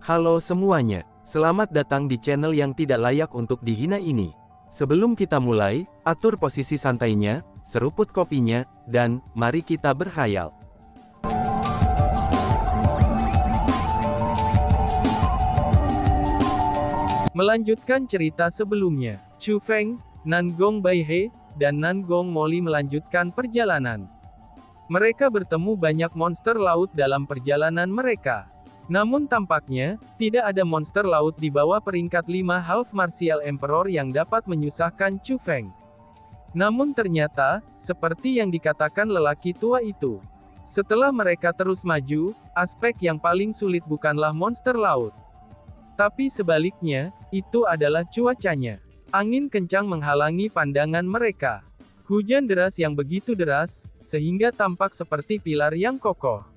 Halo semuanya, selamat datang di channel yang tidak layak untuk dihina ini. Sebelum kita mulai, atur posisi santainya, seruput kopinya, dan mari kita berkhayal. Melanjutkan cerita sebelumnya, Chu Feng, Nangong Baihe, dan Nangong Moli melanjutkan perjalanan. Mereka bertemu banyak monster laut dalam perjalanan mereka. Namun tampaknya, tidak ada monster laut di bawah peringkat 5 Half Martial Emperor yang dapat menyusahkan Chu Feng. Namun ternyata, seperti yang dikatakan lelaki tua itu, setelah mereka terus maju, aspek yang paling sulit bukanlah monster laut. Tapi sebaliknya, itu adalah cuacanya. Angin kencang menghalangi pandangan mereka. Hujan deras yang begitu deras, sehingga tampak seperti pilar yang kokoh.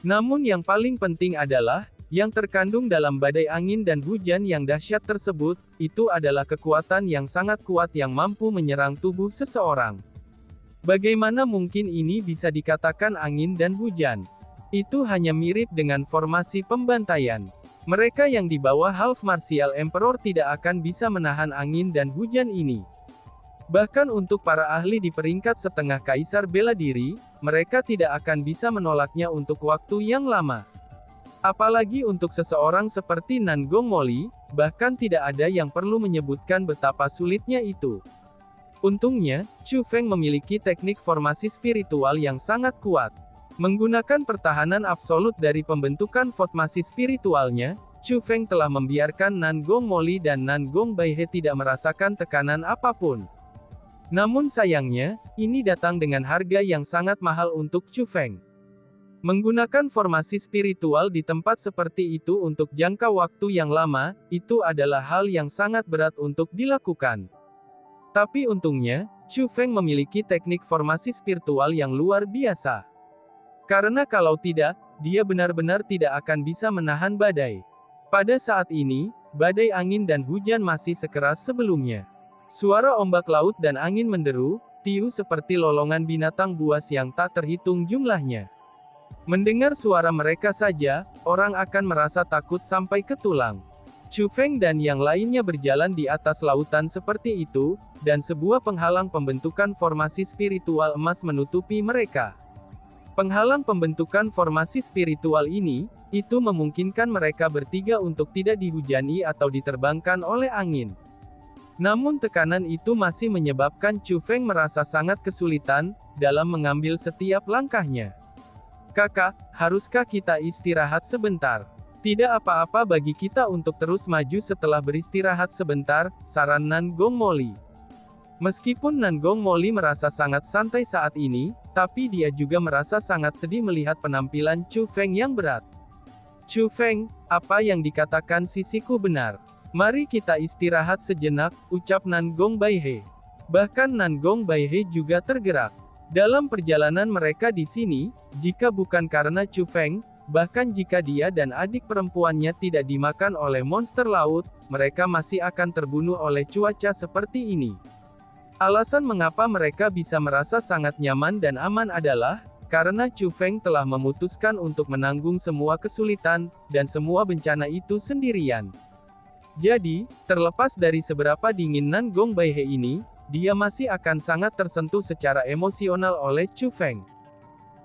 Namun yang paling penting adalah, yang terkandung dalam badai angin dan hujan yang dahsyat tersebut, itu adalah kekuatan yang sangat kuat yang mampu menyerang tubuh seseorang. Bagaimana mungkin ini bisa dikatakan angin dan hujan? Itu hanya mirip dengan formasi pembantaian. Mereka yang di bawah Half Martial Emperor tidak akan bisa menahan angin dan hujan ini. Bahkan untuk para ahli di peringkat setengah kaisar bela diri, mereka tidak akan bisa menolaknya untuk waktu yang lama. Apalagi untuk seseorang seperti Nangong Moli, bahkan tidak ada yang perlu menyebutkan betapa sulitnya itu. Untungnya, Chu Feng memiliki teknik formasi spiritual yang sangat kuat. Menggunakan pertahanan absolut dari pembentukan formasi spiritualnya, Chu Feng telah membiarkan Nangong Moli dan Nangong Baihe tidak merasakan tekanan apapun. Namun sayangnya, ini datang dengan harga yang sangat mahal untuk Chu Feng. Menggunakan formasi spiritual di tempat seperti itu untuk jangka waktu yang lama, itu adalah hal yang sangat berat untuk dilakukan. Tapi untungnya, Chu Feng memiliki teknik formasi spiritual yang luar biasa. Karena kalau tidak, dia benar-benar tidak akan bisa menahan badai. Pada saat ini, badai angin dan hujan masih sekeras sebelumnya. Suara ombak laut dan angin menderu, tiu seperti lolongan binatang buas yang tak terhitung jumlahnya. Mendengar suara mereka saja, orang akan merasa takut sampai ke tulang. Chu Feng dan yang lainnya berjalan di atas lautan seperti itu, dan sebuah penghalang pembentukan formasi spiritual emas menutupi mereka. Penghalang pembentukan formasi spiritual ini, itu memungkinkan mereka bertiga untuk tidak dihujani atau diterbangkan oleh angin. Namun tekanan itu masih menyebabkan Chu Feng merasa sangat kesulitan dalam mengambil setiap langkahnya. Kakak, haruskah kita istirahat sebentar? Tidak apa-apa bagi kita untuk terus maju setelah beristirahat sebentar, saran Nangong Moli. Meskipun Nangong Moli merasa sangat santai saat ini, tapi dia juga merasa sangat sedih melihat penampilan Chu Feng yang berat. Chu Feng, apa yang dikatakan sisiku benar. Mari kita istirahat sejenak, ucap Nangong Baihe. Bahkan Nangong Baihe juga tergerak. Dalam perjalanan mereka di sini, jika bukan karena Chu Feng, bahkan jika dia dan adik perempuannya tidak dimakan oleh monster laut, mereka masih akan terbunuh oleh cuaca seperti ini. Alasan mengapa mereka bisa merasa sangat nyaman dan aman adalah, karena Chu Feng telah memutuskan untuk menanggung semua kesulitan, dan semua bencana itu sendirian. Jadi, terlepas dari seberapa dingin Nangong Baihe ini, dia masih akan sangat tersentuh secara emosional oleh Chu Feng.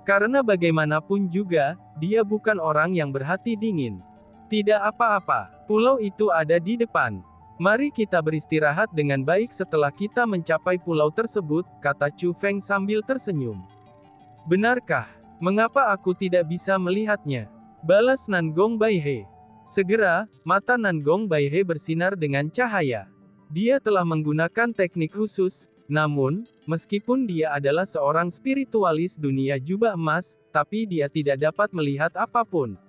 Karena bagaimanapun juga, dia bukan orang yang berhati dingin. Tidak apa-apa, pulau itu ada di depan. Mari kita beristirahat dengan baik setelah kita mencapai pulau tersebut, kata Chu Feng sambil tersenyum. Benarkah? Mengapa aku tidak bisa melihatnya? Balas Nangong Baihe. Segera, mata Nangong Baihe bersinar dengan cahaya. Dia telah menggunakan teknik khusus, namun, meskipun dia adalah seorang spiritualis dunia jubah emas, tapi dia tidak dapat melihat apapun.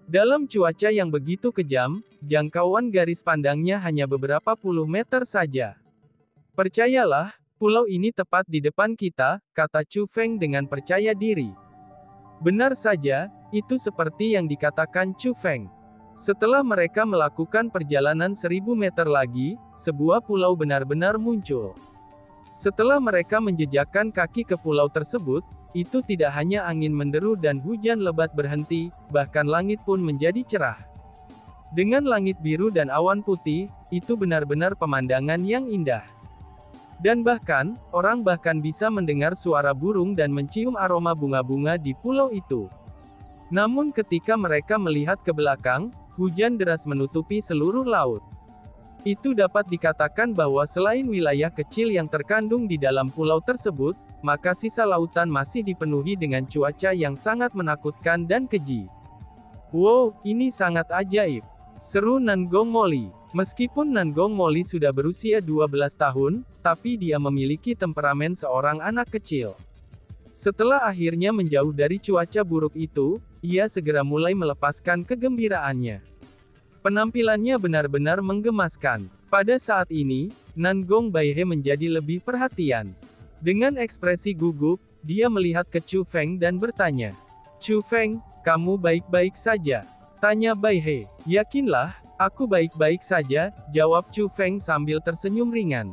Dalam cuaca yang begitu kejam, jangkauan garis pandangnya hanya beberapa puluh meter saja. Percayalah, pulau ini tepat di depan kita, kata Chu Feng dengan percaya diri. Benar saja, itu seperti yang dikatakan Chu Feng. Setelah mereka melakukan perjalanan 1000 meter lagi, sebuah pulau benar-benar muncul. Setelah mereka menjejakkan kaki ke pulau tersebut, itu tidak hanya angin menderu dan hujan lebat berhenti, bahkan langit pun menjadi cerah. Dengan langit biru dan awan putih, itu benar-benar pemandangan yang indah. Dan bahkan, orang bahkan bisa mendengar suara burung dan mencium aroma bunga-bunga di pulau itu. Namun ketika mereka melihat ke belakang, hujan deras menutupi seluruh laut. Itu dapat dikatakan bahwa selain wilayah kecil yang terkandung di dalam pulau tersebut, maka sisa lautan masih dipenuhi dengan cuaca yang sangat menakutkan dan keji. Wow, ini sangat ajaib, seru Nangong Molly. Meskipun Nangong Molly sudah berusia 12 tahun, tapi dia memiliki temperamen seorang anak kecil. Setelah akhirnya menjauh dari cuaca buruk itu, ia segera mulai melepaskan kegembiraannya. Penampilannya benar-benar menggemaskan. Pada saat ini, Nangong Baihe menjadi lebih perhatian. Dengan ekspresi gugup, dia melihat ke Chu Feng dan bertanya, "Chu Feng, kamu baik-baik saja?" Tanya Baihe. "Yakinlah, aku baik-baik saja," jawab Chu Feng sambil tersenyum ringan.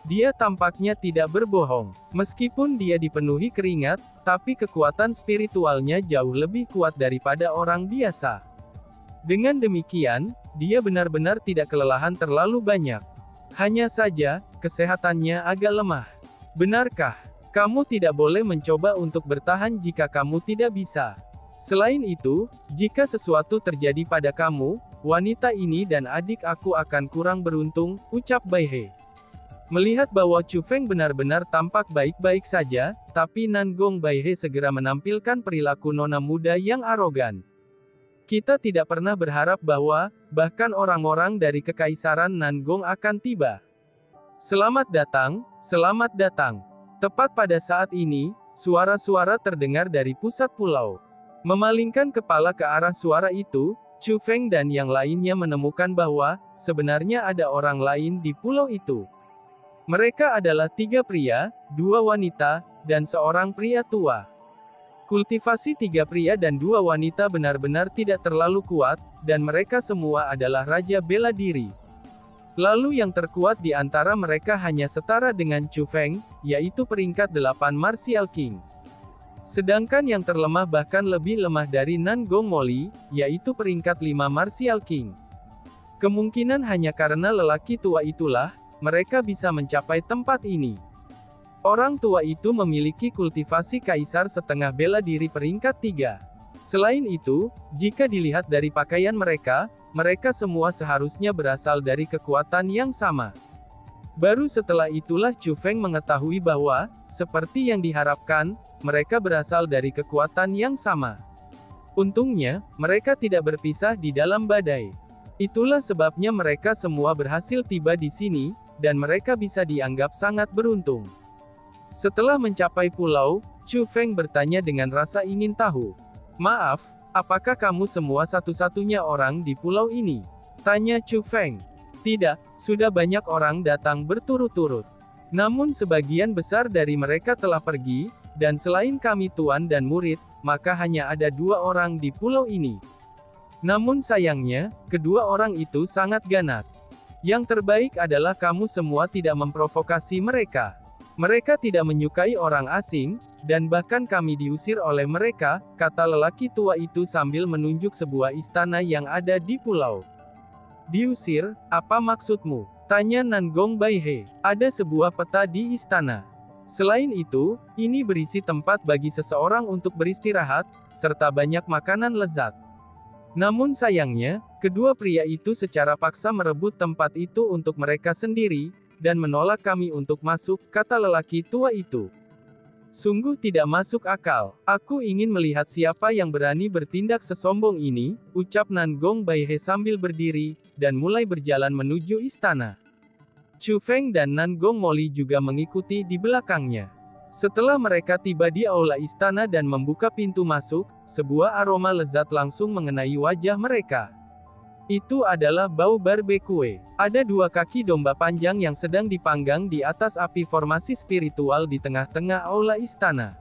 Dia tampaknya tidak berbohong. Meskipun dia dipenuhi keringat, tapi kekuatan spiritualnya jauh lebih kuat daripada orang biasa. Dengan demikian, dia benar-benar tidak kelelahan terlalu banyak. Hanya saja, kesehatannya agak lemah. "Benarkah? Kamu tidak boleh mencoba untuk bertahan jika kamu tidak bisa. Selain itu, jika sesuatu terjadi pada kamu, wanita ini dan adik aku akan kurang beruntung," ucap Baihe. Melihat bahwa Chu Feng benar-benar tampak baik-baik saja, tapi Nangong Baihe segera menampilkan perilaku nona muda yang arogan. "Kita tidak pernah berharap bahwa, bahkan orang-orang dari Kekaisaran Nangong akan tiba. Selamat datang, selamat datang." Tepat pada saat ini, suara-suara terdengar dari pusat pulau. Memalingkan kepala ke arah suara itu, Chu Feng dan yang lainnya menemukan bahwa, sebenarnya ada orang lain di pulau itu. Mereka adalah 3 pria, 2 wanita, dan seorang pria tua. Kultivasi 3 pria dan 2 wanita benar-benar tidak terlalu kuat, dan mereka semua adalah raja bela diri. Lalu yang terkuat di antara mereka hanya setara dengan Chu Feng, yaitu peringkat 8 Martial King. Sedangkan yang terlemah bahkan lebih lemah dari Nangong Molly, yaitu peringkat 5 Martial King. Kemungkinan hanya karena lelaki tua itulah, mereka bisa mencapai tempat ini. Orang tua itu memiliki kultivasi kaisar setengah bela diri peringkat 3. Selain itu, jika dilihat dari pakaian mereka, mereka semua seharusnya berasal dari kekuatan yang sama. Baru setelah itulah Chu Feng mengetahui bahwa, seperti yang diharapkan, mereka berasal dari kekuatan yang sama. Untungnya, mereka tidak berpisah di dalam badai. Itulah sebabnya mereka semua berhasil tiba di sini, dan mereka bisa dianggap sangat beruntung. Setelah mencapai pulau, Chu Feng bertanya dengan rasa ingin tahu. "Maaf, apakah kamu semua satu-satunya orang di pulau ini?" tanya Chu Feng. "Tidak, sudah banyak orang datang berturut-turut. Namun sebagian besar dari mereka telah pergi, dan selain kami tuan dan murid, maka hanya ada 2 orang di pulau ini. Namun sayangnya, kedua orang itu sangat ganas. Yang terbaik adalah kamu semua tidak memprovokasi mereka. Mereka tidak menyukai orang asing, dan bahkan kami diusir oleh mereka," kata lelaki tua itu sambil menunjuk sebuah istana yang ada di pulau. "Diusir, apa maksudmu?" tanya Nangong Baihe. "Ada sebuah peta di istana. Selain itu, ini berisi tempat bagi seseorang untuk beristirahat, serta banyak makanan lezat. Namun sayangnya, kedua pria itu secara paksa merebut tempat itu untuk mereka sendiri, dan menolak kami untuk masuk," kata lelaki tua itu. "Sungguh tidak masuk akal. Aku ingin melihat siapa yang berani bertindak sesombong ini," ucap Nangong Baihe sambil berdiri, dan mulai berjalan menuju istana. Chu Feng dan Nangong Molly juga mengikuti di belakangnya. Setelah mereka tiba di aula istana dan membuka pintu masuk, sebuah aroma lezat langsung mengenai wajah mereka. Itu adalah bau barbecue. Ada 2 kaki domba panjang yang sedang dipanggang di atas api formasi spiritual di tengah-tengah aula istana.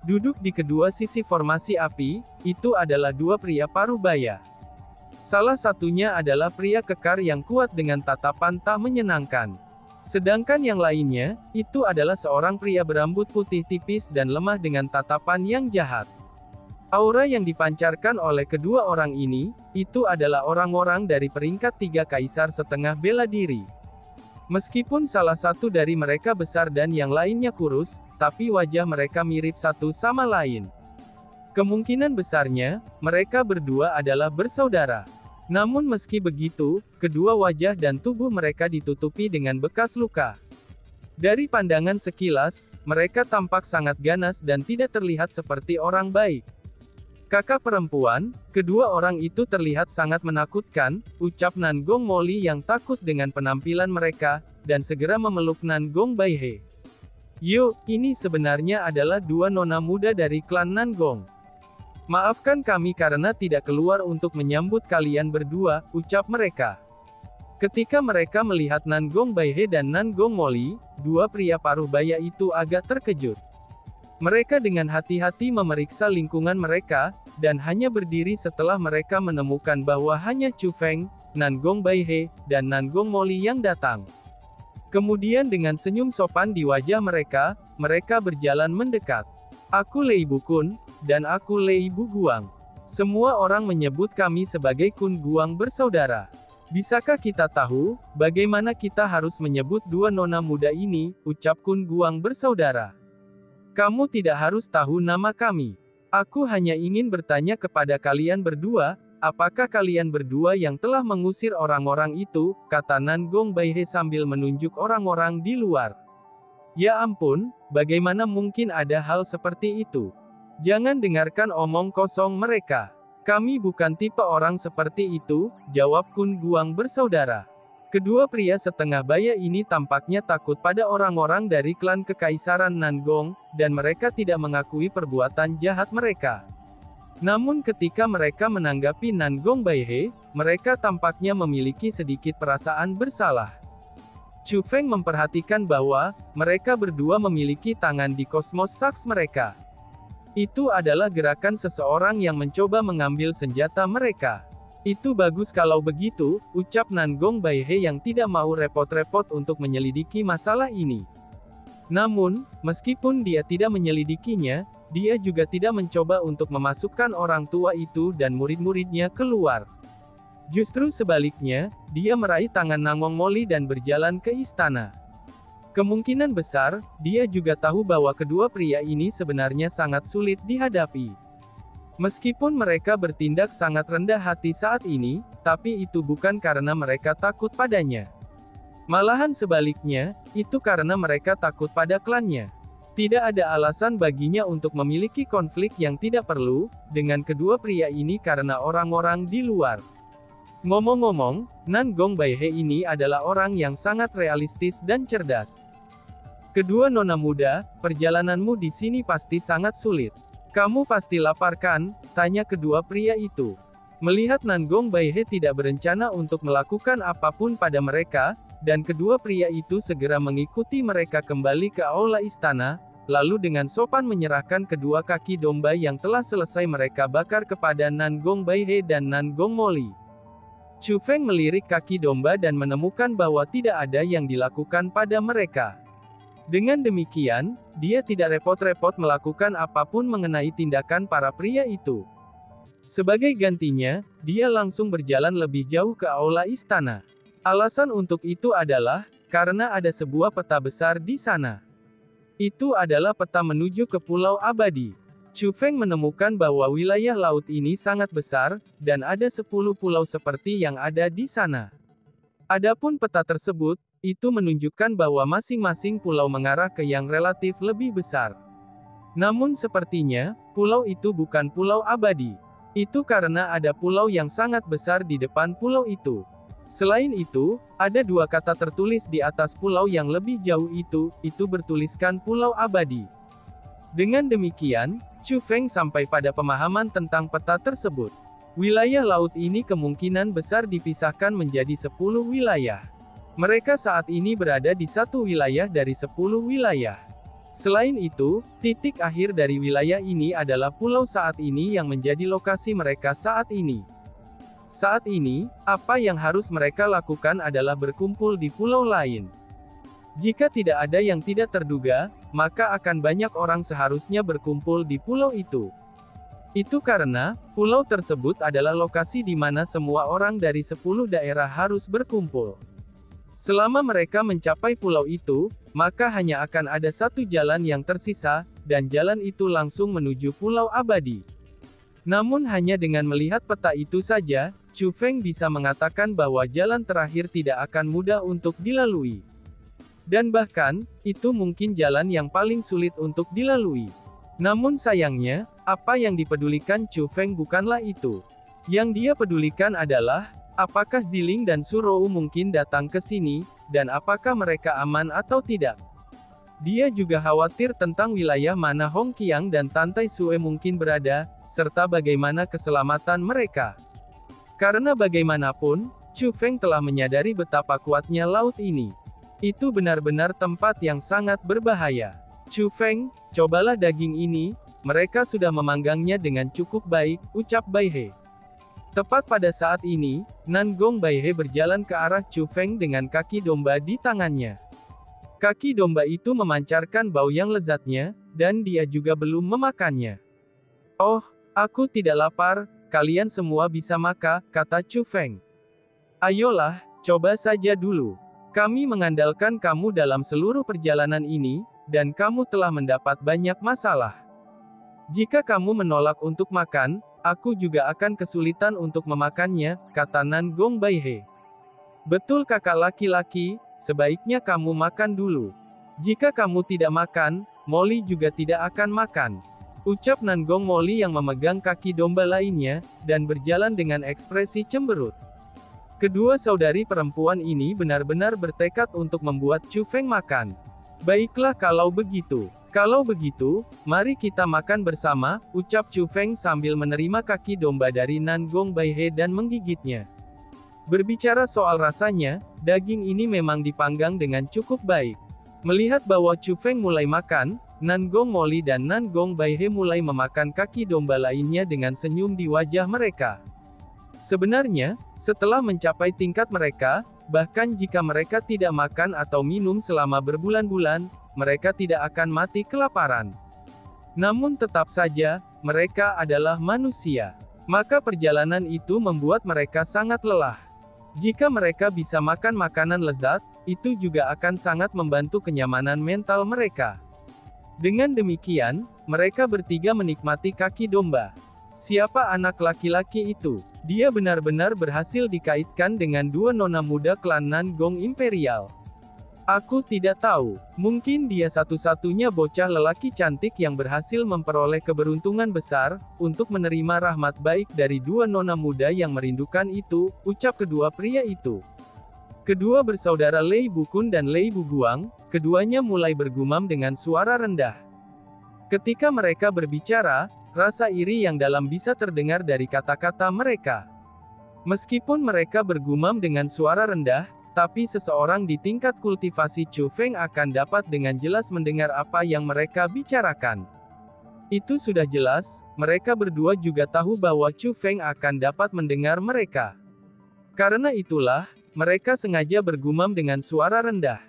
Duduk di kedua sisi formasi api, itu adalah 2 pria parubaya. Salah satunya adalah pria kekar yang kuat dengan tatapan tak menyenangkan. Sedangkan yang lainnya, itu adalah seorang pria berambut putih tipis dan lemah dengan tatapan yang jahat. Aura yang dipancarkan oleh kedua orang ini, itu adalah orang-orang dari peringkat 3 kaisar setengah bela diri. Meskipun salah satu dari mereka besar dan yang lainnya kurus, tapi wajah mereka mirip satu sama lain. Kemungkinan besarnya, mereka berdua adalah bersaudara. Namun meski begitu, kedua wajah dan tubuh mereka ditutupi dengan bekas luka. Dari pandangan sekilas, mereka tampak sangat ganas dan tidak terlihat seperti orang baik. Kakak perempuan, kedua orang itu terlihat sangat menakutkan, ucap Nan Gong Moli yang takut dengan penampilan mereka, dan segera memeluk Nan Gong Baihe. Yo, ini sebenarnya adalah dua nona muda dari klan Nan Gong. Maafkan kami karena tidak keluar untuk menyambut kalian berdua, ucap mereka. Ketika mereka melihat Nan Gong Baihe dan Nan Gong Moli, dua pria paruh baya itu agak terkejut. Mereka dengan hati-hati memeriksa lingkungan mereka, dan hanya berdiri setelah mereka menemukan bahwa hanya Chu Feng, Nan Gong Baihe, dan Nan Gong Moli yang datang. Kemudian dengan senyum sopan di wajah mereka, mereka berjalan mendekat. Aku Lei Bu Kun, dan aku Lei Bu Guang. Semua orang menyebut kami sebagai Kun Guang bersaudara. Bisakah kita tahu, bagaimana kita harus menyebut dua nona muda ini, ucap Kun Guang bersaudara. Kamu tidak harus tahu nama kami. Aku hanya ingin bertanya kepada kalian berdua, apakah kalian berdua yang telah mengusir orang-orang itu, kata Nan Gong Baihe sambil menunjuk orang-orang di luar. Ya ampun, bagaimana mungkin ada hal seperti itu? Jangan dengarkan omong kosong mereka. Kami bukan tipe orang seperti itu, jawab Kun Guang bersaudara. Kedua pria setengah baya ini tampaknya takut pada orang-orang dari klan Kekaisaran Nan Gong, dan mereka tidak mengakui perbuatan jahat mereka. Namun ketika mereka menanggapi Nan Gong Baihe, mereka tampaknya memiliki sedikit perasaan bersalah. Chu Feng memperhatikan bahwa, mereka berdua memiliki tangan di kosmos saks mereka. Itu adalah gerakan seseorang yang mencoba mengambil senjata mereka. Itu bagus kalau begitu, ucap Nan Gong Baihe yang tidak mau repot-repot untuk menyelidiki masalah ini. Namun, meskipun dia tidak menyelidikinya, dia juga tidak mencoba untuk memasukkan orang tua itu dan murid-muridnya keluar. Justru sebaliknya, dia meraih tangan Nangong Moli dan berjalan ke istana. Kemungkinan besar, dia juga tahu bahwa kedua pria ini sebenarnya sangat sulit dihadapi. Meskipun mereka bertindak sangat rendah hati saat ini, tapi itu bukan karena mereka takut padanya. Malahan sebaliknya, itu karena mereka takut pada klannya. Tidak ada alasan baginya untuk memiliki konflik yang tidak perlu, dengan kedua pria ini karena orang-orang di luar. Ngomong-ngomong, Nan Gong Baihe ini adalah orang yang sangat realistis dan cerdas. Kedua nona muda, perjalananmu di sini pasti sangat sulit. Kamu pasti lapar kan? Tanya kedua pria itu. Melihat Nan Gong Baihe tidak berencana untuk melakukan apapun pada mereka, dan kedua pria itu segera mengikuti mereka kembali ke aula istana, lalu dengan sopan menyerahkan kedua kaki domba yang telah selesai mereka bakar kepada Nan Gong Baihe dan Nan Gong Moli. Chu Feng melirik kaki domba dan menemukan bahwa tidak ada yang dilakukan pada mereka. Dengan demikian, dia tidak repot-repot melakukan apapun mengenai tindakan para pria itu. Sebagai gantinya, dia langsung berjalan lebih jauh ke aula istana. Alasan untuk itu adalah, karena ada sebuah peta besar di sana. Itu adalah peta menuju ke Pulau Abadi. Chu Feng menemukan bahwa wilayah laut ini sangat besar, dan ada 10 pulau seperti yang ada di sana. Adapun peta tersebut, itu menunjukkan bahwa masing-masing pulau mengarah ke yang relatif lebih besar. Namun sepertinya, pulau itu bukan pulau abadi. Itu karena ada pulau yang sangat besar di depan pulau itu. Selain itu, ada dua kata tertulis di atas pulau yang lebih jauh itu bertuliskan Pulau Abadi. Dengan demikian, Chu Feng sampai pada pemahaman tentang peta tersebut. Wilayah laut ini kemungkinan besar dipisahkan menjadi 10 wilayah. Mereka saat ini berada di satu wilayah dari 10 wilayah. Selain itu, titik akhir dari wilayah ini adalah pulau saat ini yang menjadi lokasi mereka saat ini. Saat ini, apa yang harus mereka lakukan adalah berkumpul di pulau lain. Jika tidak ada yang tidak terduga, maka akan banyak orang seharusnya berkumpul di pulau itu. Itu karena, pulau tersebut adalah lokasi di mana semua orang dari 10 daerah harus berkumpul. Selama mereka mencapai pulau itu, maka hanya akan ada satu jalan yang tersisa, dan jalan itu langsung menuju Pulau Abadi. Namun hanya dengan melihat peta itu saja, Chu Feng bisa mengatakan bahwa jalan terakhir tidak akan mudah untuk dilalui. Dan bahkan, itu mungkin jalan yang paling sulit untuk dilalui. Namun sayangnya, apa yang dipedulikan Chu Feng bukanlah itu. Yang dia pedulikan adalah, apakah Ziling dan Surou mungkin datang ke sini, dan apakah mereka aman atau tidak. Dia juga khawatir tentang wilayah mana Hong Qiang dan Tantai Sue mungkin berada, serta bagaimana keselamatan mereka. Karena bagaimanapun, Chu Feng telah menyadari betapa kuatnya laut ini. Itu benar-benar tempat yang sangat berbahaya. Chu Feng, cobalah daging ini, mereka sudah memanggangnya dengan cukup baik, ucap Bai He. Tepat pada saat ini, Nan Gong Bai He berjalan ke arah Chu Feng dengan kaki domba di tangannya. Kaki domba itu memancarkan bau yang lezatnya, dan dia juga belum memakannya. Oh, aku tidak lapar, kalian semua bisa makan, kata Chu Feng. Ayolah, coba saja dulu. Kami mengandalkan kamu dalam seluruh perjalanan ini, dan kamu telah mendapat banyak masalah. Jika kamu menolak untuk makan, aku juga akan kesulitan untuk memakannya, kata Nan Gong Bai He. Betul kakak laki-laki, sebaiknya kamu makan dulu. Jika kamu tidak makan, Molly juga tidak akan makan. Ucap Nan Gong Molly yang memegang kaki domba lainnya, dan berjalan dengan ekspresi cemberut. Kedua saudari perempuan ini benar-benar bertekad untuk membuat Chu Feng makan. Baiklah kalau begitu. Kalau begitu, mari kita makan bersama, ucap Chu Feng sambil menerima kaki domba dari Nan Gong Bai He dan menggigitnya. Berbicara soal rasanya, daging ini memang dipanggang dengan cukup baik. Melihat bahwa Chu Feng mulai makan, Nan Gong Molly dan Nan Gong Bai He mulai memakan kaki domba lainnya dengan senyum di wajah mereka. Sebenarnya, setelah mencapai tingkat mereka, bahkan jika mereka tidak makan atau minum selama berbulan-bulan, mereka tidak akan mati kelaparan. Namun tetap saja, mereka adalah manusia. Maka perjalanan itu membuat mereka sangat lelah. Jika mereka bisa makan makanan lezat, itu juga akan sangat membantu kenyamanan mental mereka. Dengan demikian, mereka bertiga menikmati kaki domba. Siapa anak laki-laki itu? Dia benar-benar berhasil dikaitkan dengan dua nona muda klan Nan Gong Imperial. Aku tidak tahu, mungkin dia satu-satunya bocah lelaki cantik yang berhasil memperoleh keberuntungan besar, untuk menerima rahmat baik dari dua nona muda yang merindukan itu, ucap kedua pria itu. Kedua bersaudara Lei Bukun dan Lei Buguang, keduanya mulai bergumam dengan suara rendah. Ketika mereka berbicara, rasa iri yang dalam bisa terdengar dari kata-kata mereka. Meskipun mereka bergumam dengan suara rendah, tapi seseorang di tingkat kultivasi Chu Feng akan dapat dengan jelas mendengar apa yang mereka bicarakan. Itu sudah jelas, mereka berdua juga tahu bahwa Chu Feng akan dapat mendengar mereka. Karena itulah, mereka sengaja bergumam dengan suara rendah.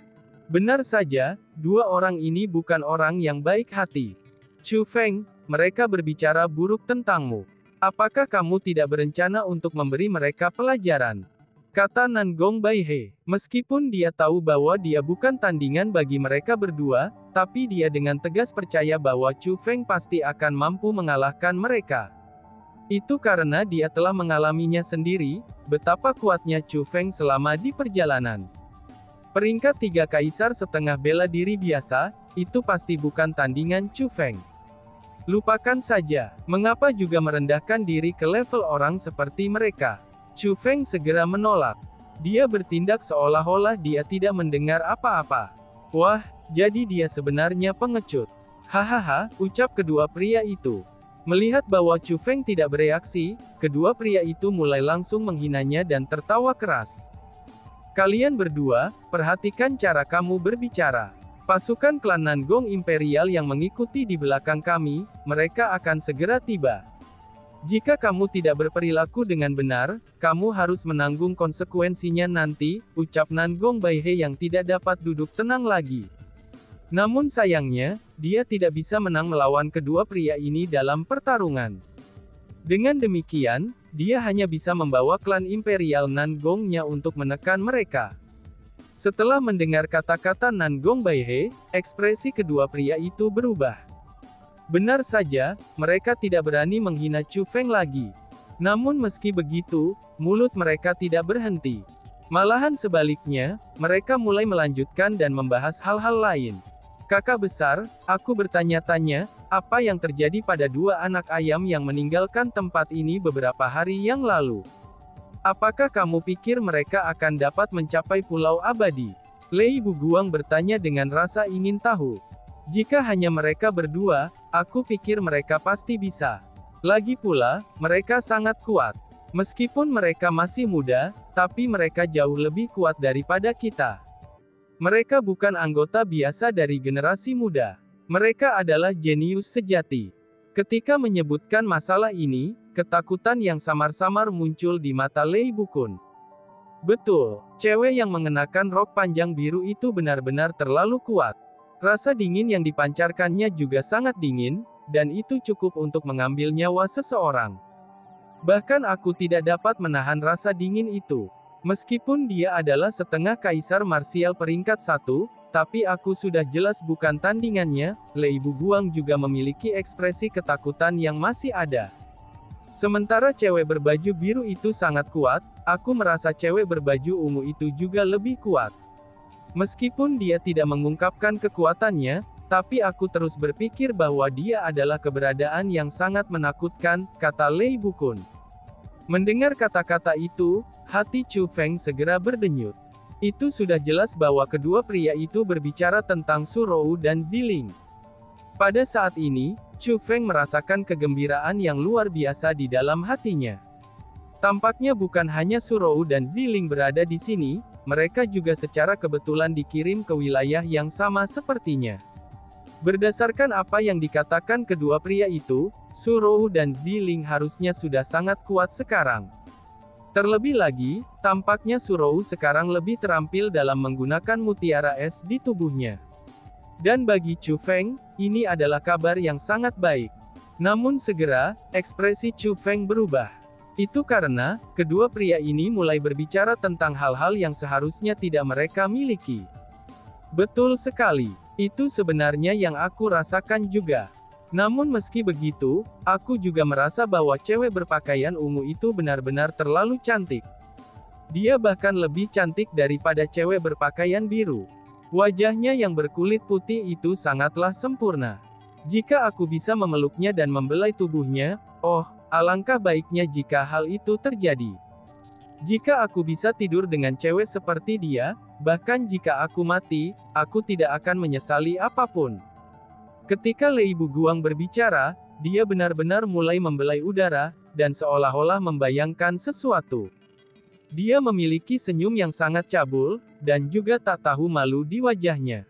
Benar saja, dua orang ini bukan orang yang baik hati. Chu Feng, mereka berbicara buruk tentangmu. Apakah kamu tidak berencana untuk memberi mereka pelajaran? Kata Nan Gong Bai He. Meskipun dia tahu bahwa dia bukan tandingan bagi mereka berdua, tapi dia dengan tegas percaya bahwa Chu Feng pasti akan mampu mengalahkan mereka. Itu karena dia telah mengalaminya sendiri, betapa kuatnya Chu Feng selama di perjalanan. Peringkat 3 kaisar setengah bela diri biasa, itu pasti bukan tandingan Chu Feng. Lupakan saja, mengapa juga merendahkan diri ke level orang seperti mereka. Chu Feng segera menolak. Dia bertindak seolah-olah dia tidak mendengar apa-apa. Wah, jadi dia sebenarnya pengecut. Hahaha, ucap kedua pria itu. Melihat bahwa Chu Feng tidak bereaksi, kedua pria itu mulai langsung menghinanya dan tertawa keras. Kalian berdua, perhatikan cara kamu berbicara. Pasukan klan Nan Gong Imperial yang mengikuti di belakang kami, mereka akan segera tiba. Jika kamu tidak berperilaku dengan benar, kamu harus menanggung konsekuensinya nanti, ucap Nan Gong Bai He yang tidak dapat duduk tenang lagi. Namun sayangnya, dia tidak bisa menang melawan kedua pria ini dalam pertarungan. Dengan demikian, dia hanya bisa membawa klan Imperial Nangongnya untuk menekan mereka. Setelah mendengar kata-kata Nangong Baihe, ekspresi kedua pria itu berubah. Benar saja, mereka tidak berani menghina Chu Feng lagi. Namun meski begitu, mulut mereka tidak berhenti. Malahan sebaliknya, mereka mulai melanjutkan dan membahas hal-hal lain. Kakak besar, aku bertanya-tanya, apa yang terjadi pada dua anak ayam yang meninggalkan tempat ini beberapa hari yang lalu? Apakah kamu pikir mereka akan dapat mencapai Pulau Abadi? Lei Buguang bertanya dengan rasa ingin tahu. Jika hanya mereka berdua, aku pikir mereka pasti bisa. Lagi pula, mereka sangat kuat. Meskipun mereka masih muda, tapi mereka jauh lebih kuat daripada kita. Mereka bukan anggota biasa dari generasi muda. Mereka adalah jenius sejati. Ketika menyebutkan masalah ini, ketakutan yang samar-samar muncul di mata Lei Bukun. Betul, cewek yang mengenakan rok panjang biru itu benar-benar terlalu kuat. Rasa dingin yang dipancarkannya juga sangat dingin, dan itu cukup untuk mengambil nyawa seseorang. Bahkan aku tidak dapat menahan rasa dingin itu. Meskipun dia adalah setengah kaisar marsial peringkat 1, tapi aku sudah jelas bukan tandingannya. Lei Buguang juga memiliki ekspresi ketakutan yang masih ada. Sementara cewek berbaju biru itu sangat kuat, aku merasa cewek berbaju ungu itu juga lebih kuat. Meskipun dia tidak mengungkapkan kekuatannya, tapi aku terus berpikir bahwa dia adalah keberadaan yang sangat menakutkan, kata Lei Bukun. Mendengar kata-kata itu, hati Chu Feng segera berdenyut. Itu sudah jelas bahwa kedua pria itu berbicara tentang Su Rou dan Ziling. Pada saat ini, Chu Feng merasakan kegembiraan yang luar biasa di dalam hatinya. Tampaknya bukan hanya Su Rou dan Ziling berada di sini, mereka juga secara kebetulan dikirim ke wilayah yang sama sepertinya. Berdasarkan apa yang dikatakan kedua pria itu, Su Rou dan Ziling harusnya sudah sangat kuat sekarang. Terlebih lagi, tampaknya Su Rou sekarang lebih terampil dalam menggunakan mutiara es di tubuhnya. Dan bagi Chu Feng, ini adalah kabar yang sangat baik. Namun segera, ekspresi Chu Feng berubah. Itu karena, kedua pria ini mulai berbicara tentang hal-hal yang seharusnya tidak mereka miliki. Betul sekali, itu sebenarnya yang aku rasakan juga. Namun meski begitu, aku juga merasa bahwa cewek berpakaian ungu itu benar-benar terlalu cantik. Dia bahkan lebih cantik daripada cewek berpakaian biru. Wajahnya yang berkulit putih itu sangatlah sempurna. Jika aku bisa memeluknya dan membelai tubuhnya, oh, alangkah baiknya jika hal itu terjadi. Jika aku bisa tidur dengan cewek seperti dia, bahkan jika aku mati, aku tidak akan menyesali apapun. Ketika Lei Buguang berbicara, dia benar-benar mulai membelai udara, dan seolah-olah membayangkan sesuatu. Dia memiliki senyum yang sangat cabul, dan juga tak tahu malu di wajahnya.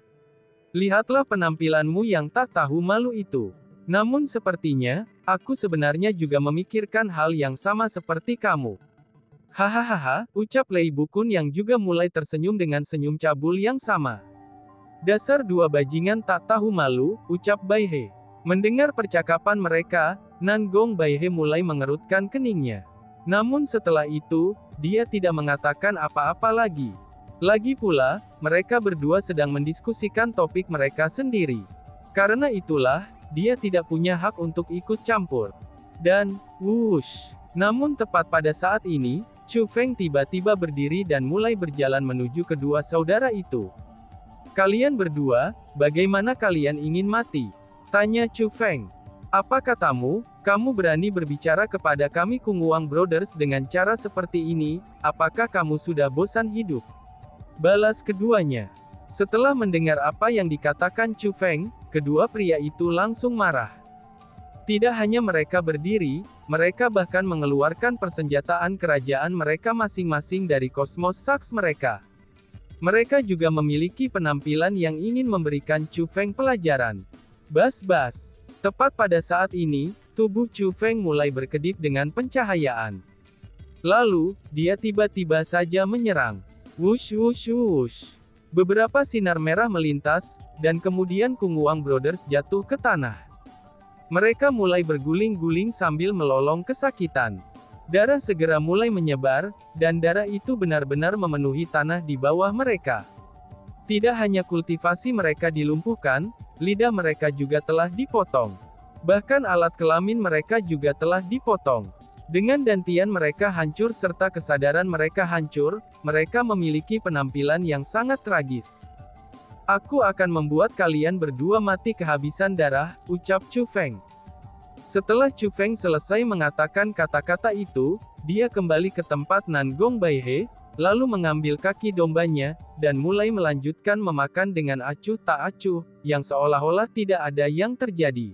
Lihatlah penampilanmu yang tak tahu malu itu. Namun sepertinya, aku sebenarnya juga memikirkan hal yang sama seperti kamu. Hahaha, ucap Lei Bukun yang juga mulai tersenyum dengan senyum cabul yang sama. Dasar dua bajingan tak tahu malu, ucap Baihe. Mendengar percakapan mereka, Nangong Baihe mulai mengerutkan keningnya. Namun setelah itu, dia tidak mengatakan apa-apa lagi. Lagi pula, mereka berdua sedang mendiskusikan topik mereka sendiri. Karena itulah, dia tidak punya hak untuk ikut campur. Dan, wush. Namun tepat pada saat ini, Chu Feng tiba-tiba berdiri dan mulai berjalan menuju kedua saudara itu. Kalian berdua, bagaimana kalian ingin mati? Tanya Chu Feng. Apa katamu, kamu berani berbicara kepada kami Kunguang Brothers dengan cara seperti ini, apakah kamu sudah bosan hidup? Balas keduanya. Setelah mendengar apa yang dikatakan Chu Feng, kedua pria itu langsung marah. Tidak hanya mereka berdiri, mereka bahkan mengeluarkan persenjataan kerajaan mereka masing-masing dari kosmos saks mereka. Mereka juga memiliki penampilan yang ingin memberikan Chu Feng pelajaran. Bas-bas. Tepat pada saat ini, tubuh Chu Feng mulai berkedip dengan pencahayaan. Lalu, dia tiba-tiba saja menyerang. Wush wush wush. Beberapa sinar merah melintas, dan kemudian Kunguang Brothers jatuh ke tanah. Mereka mulai berguling-guling sambil melolong kesakitan. Darah segera mulai menyebar, dan darah itu benar-benar memenuhi tanah di bawah mereka. Tidak hanya kultivasi mereka dilumpuhkan, lidah mereka juga telah dipotong. Bahkan alat kelamin mereka juga telah dipotong. Dengan dantian mereka hancur serta kesadaran mereka hancur, mereka memiliki penampilan yang sangat tragis. Aku akan membuat kalian berdua mati kehabisan darah, ucap Chu Feng. Setelah Chu Feng selesai mengatakan kata-kata itu, dia kembali ke tempat Nan Gong Bai He, lalu mengambil kaki dombanya, dan mulai melanjutkan memakan dengan acuh tak acuh, yang seolah-olah tidak ada yang terjadi.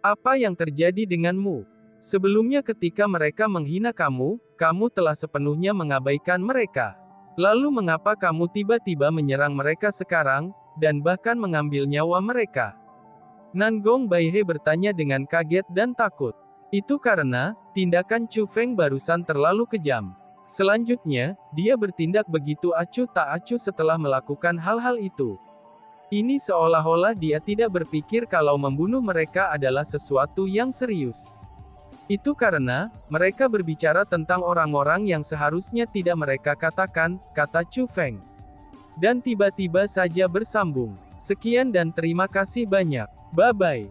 Apa yang terjadi denganmu? Sebelumnya ketika mereka menghina kamu, kamu telah sepenuhnya mengabaikan mereka. Lalu mengapa kamu tiba-tiba menyerang mereka sekarang, dan bahkan mengambil nyawa mereka? Nan Gong Bai He bertanya dengan kaget dan takut. Itu karena, tindakan Chu Feng barusan terlalu kejam. Selanjutnya, dia bertindak begitu acuh tak acuh setelah melakukan hal-hal itu. Ini seolah-olah dia tidak berpikir kalau membunuh mereka adalah sesuatu yang serius. Itu karena, mereka berbicara tentang orang-orang yang seharusnya tidak mereka katakan, kata Chu Feng. Dan tiba-tiba saja bersambung. Sekian dan terima kasih banyak. Bye-bye.